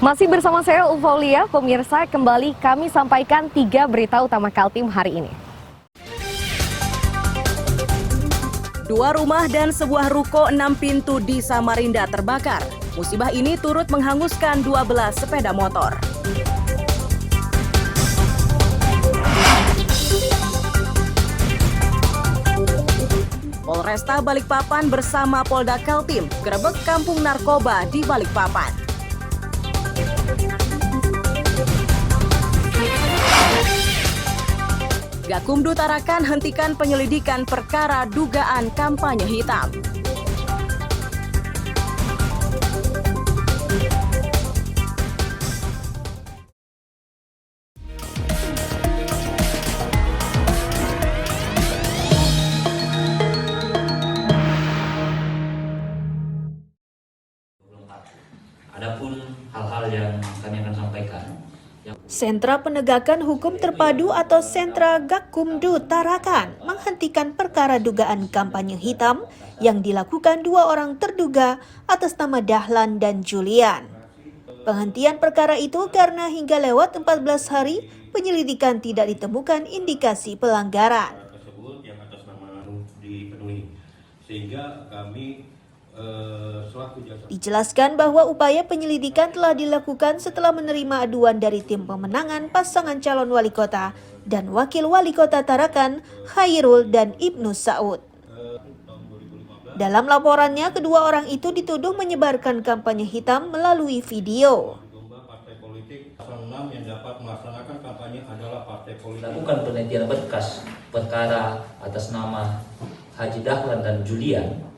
Masih bersama saya Ufolia, pemirsa, kembali kami sampaikan 3 berita utama Kaltim hari ini. 2 rumah dan sebuah ruko 6 pintu di Samarinda terbakar. Musibah ini turut menghanguskan 12 sepeda motor. Polresta Balikpapan bersama Polda Kaltim gerebek kampung narkoba di Balikpapan. Gakumdu Tarakan hentikan penyelidikan perkara dugaan kampanye hitam. Adapun hal-hal yang kami akan sampaikan. Sentra Penegakan Hukum Terpadu atau Sentra Gakumdu Tarakan menghentikan perkara dugaan kampanye hitam yang dilakukan 2 orang terduga atas nama Dahlan dan Julian. Penghentian perkara itu karena hingga lewat 14 hari penyelidikan tidak ditemukan indikasi pelanggaran. Tersebut yang atas nama dipenuhi, sehingga kami Dijelaskan bahwa upaya penyelidikan telah dilakukan setelah menerima aduan dari tim pemenangan pasangan calon wali kota dan wakil wali kota Tarakan, Khairul dan Ibnu Saud. Dalam laporannya, kedua orang itu dituduh menyebarkan kampanye hitam melalui video. Partai politik 06 yang dapat melaksanakan kampanye adalah partai politik. Lakukan penelitian berkas perkara atas nama Haji Dahlan dan Julian.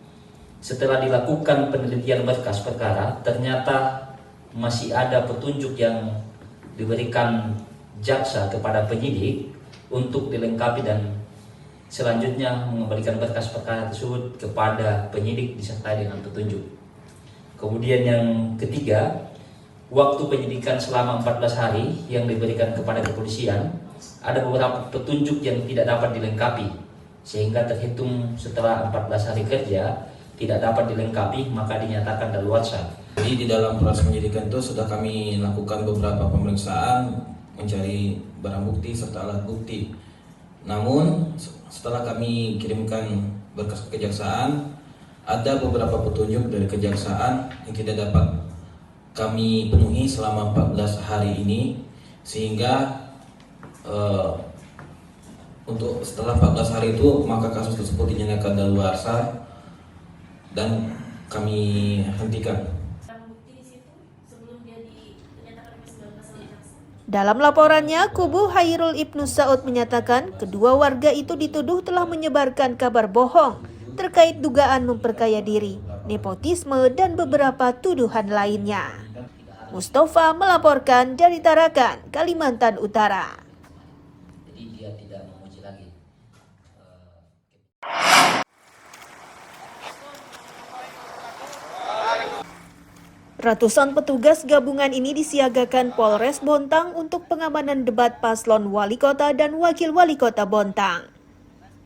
Setelah dilakukan penelitian berkas perkara, ternyata masih ada petunjuk yang diberikan jaksa kepada penyidik untuk dilengkapi dan selanjutnya mengembalikan berkas perkara tersebut kepada penyidik disertai dengan petunjuk. Kemudian yang ketiga, waktu penyidikan selama 14 hari yang diberikan kepada kepolisian, ada beberapa petunjuk yang tidak dapat dilengkapi, sehingga terhitung setelah 14 hari kerja, tidak dapat dilengkapi, maka dinyatakan daluarsa. Jadi di dalam proses penyidikan itu sudah kami lakukan beberapa pemeriksaan, mencari barang bukti serta alat bukti. Namun setelah kami kirimkan berkas ke kejaksaan, ada beberapa petunjuk dari kejaksaan yang tidak dapat kami penuhi selama 14 hari ini, sehingga untuk setelah 14 hari itu maka kasus tersebut dinyatakan daluarsa dan kami hentikan. Dalam laporannya, kubu Khairul Ibnu Saud menyatakan kedua warga itu dituduh telah menyebarkan kabar bohong terkait dugaan memperkaya diri, nepotisme, dan beberapa tuduhan lainnya. Mustafa melaporkan dari Tarakan, Kalimantan Utara. Jadi dia tidak memuji lagi. Ratusan petugas gabungan ini disiagakan Polres Bontang untuk pengamanan debat paslon wali kota dan wakil wali kota Bontang.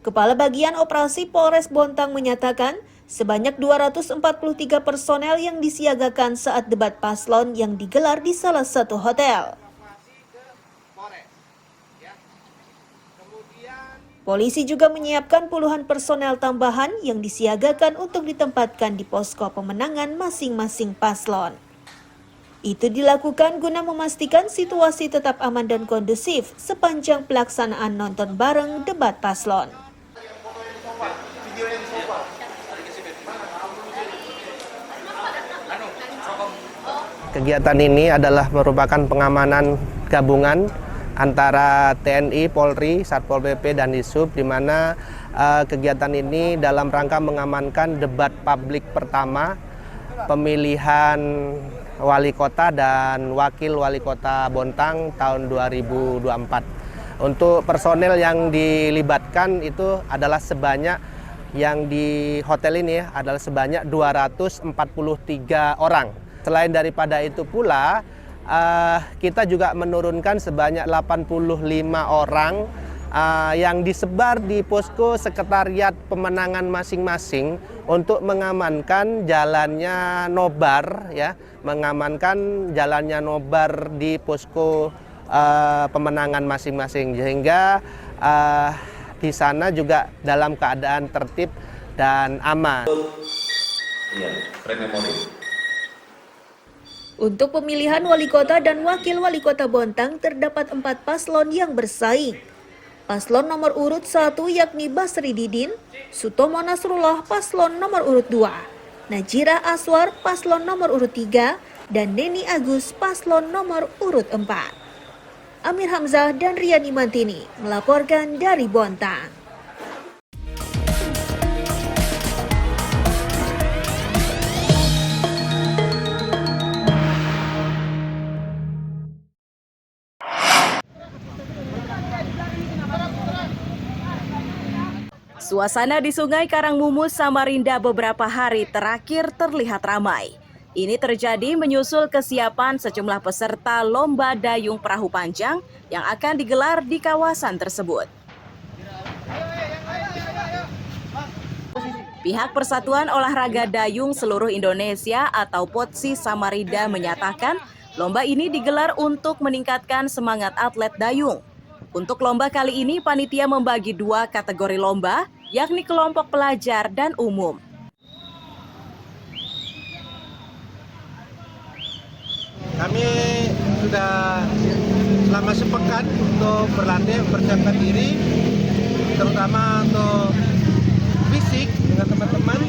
Kepala Bagian Operasi Polres Bontang menyatakan sebanyak 243 personel yang disiagakan saat debat paslon yang digelar di salah satu hotel. Polisi juga menyiapkan puluhan personel tambahan yang disiagakan untuk ditempatkan di posko pemenangan masing-masing paslon. Itu dilakukan guna memastikan situasi tetap aman dan kondusif sepanjang pelaksanaan nonton bareng debat paslon. Kegiatan ini adalah merupakan pengamanan gabungan antara TNI, Polri, Satpol PP, dan Dishub, di mana kegiatan ini dalam rangka mengamankan debat publik pertama pemilihan wali kota dan wakil wali kota Bontang tahun 2024. Untuk personel yang dilibatkan itu adalah sebanyak, yang di hotel ini adalah sebanyak 243 orang. Selain daripada itu pula, kita juga menurunkan sebanyak 85 orang yang disebar di posko sekretariat pemenangan masing-masing untuk mengamankan jalannya nobar, ya, mengamankan jalannya nobar di posko pemenangan masing-masing, sehingga di sana juga dalam keadaan tertib dan aman. Untuk pemilihan wali kota dan wakil wali kota Bontang terdapat 4 paslon yang bersaing. Paslon nomor urut 1 yakni Basri Didin, Sutomo Nasrullah paslon nomor urut 2, Najirah Aswar paslon nomor urut 3, dan Neni Agus paslon nomor urut 4. Amir Hamzah dan Riani Mantini melaporkan dari Bontang. Suasana di Sungai Karangmumus, Samarinda beberapa hari terakhir terlihat ramai. Ini terjadi menyusul kesiapan sejumlah peserta lomba dayung perahu panjang yang akan digelar di kawasan tersebut. Pihak Persatuan Olahraga Dayung Seluruh Indonesia atau PODSI Samarinda menyatakan lomba ini digelar untuk meningkatkan semangat atlet dayung. Untuk lomba kali ini, panitia membagi 2 kategori lomba, yakni kelompok pelajar dan umum. Kami sudah selama sepekan untuk berlatih, mempersiapkan diri, terutama untuk fisik dengan teman-teman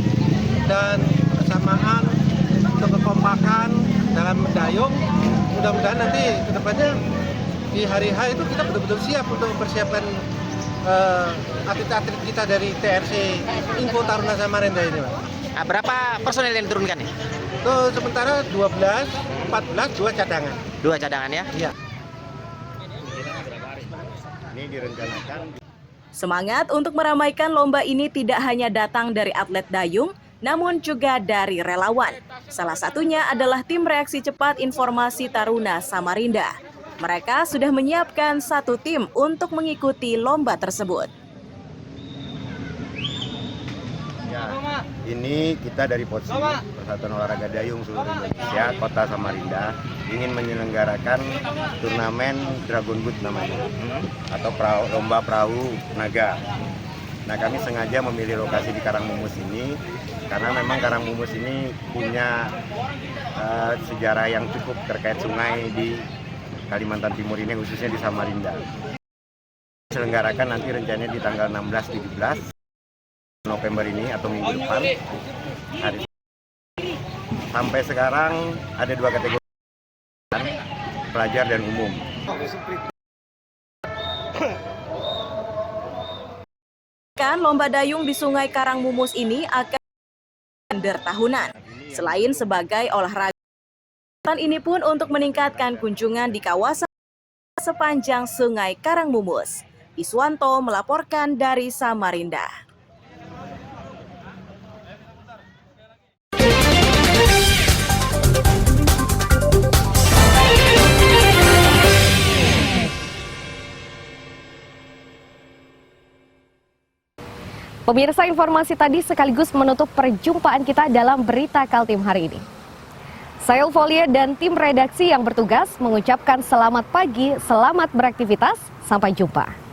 dan kesamaan, untuk kekompakan dalam mendayung. Mudah-mudahan nanti ke depannya di hari H itu kita betul-betul siap untuk mempersiapkan atlet-atlet kita dari TRC Info Taruna Samarinda ini, Pak. Berapa personel yang diturunkan nih? Tuh, sementara 12, 14, 2 cadangan. 2 cadangan ya? Iya. Ini direncanakan. Semangat untuk meramaikan lomba ini tidak hanya datang dari atlet dayung, namun juga dari relawan. Salah satunya adalah tim reaksi cepat informasi Taruna Samarinda. Mereka sudah menyiapkan 1 tim untuk mengikuti lomba tersebut. Ya, ini kita dari PODSI, Persatuan Olahraga Dayung Seluruh Indonesia, Kota Samarinda, ingin menyelenggarakan turnamen Dragon Boat namanya, atau lomba perahu naga. Nah, kami sengaja memilih lokasi di Karangmumus ini, karena memang Karangmumus ini punya sejarah yang cukup terkait sungai di Kalimantan Timur ini, khususnya di Samarinda. Diselenggarakan nanti rencananya di tanggal 16-17 November ini atau minggu depan. Sampai sekarang ada 2 kategori, pelajar dan umum. Lomba dayung di Sungai Karangmumus ini akan kalender tahunan. Selain sebagai olahraga, ini pun untuk meningkatkan kunjungan di kawasan sepanjang Sungai Karangmumus. Iswanto melaporkan dari Samarinda. Pemirsa, informasi tadi sekaligus menutup perjumpaan kita dalam berita Kaltim hari ini. Saya Ulfolia dan tim redaksi yang bertugas mengucapkan selamat pagi, selamat beraktivitas, sampai jumpa.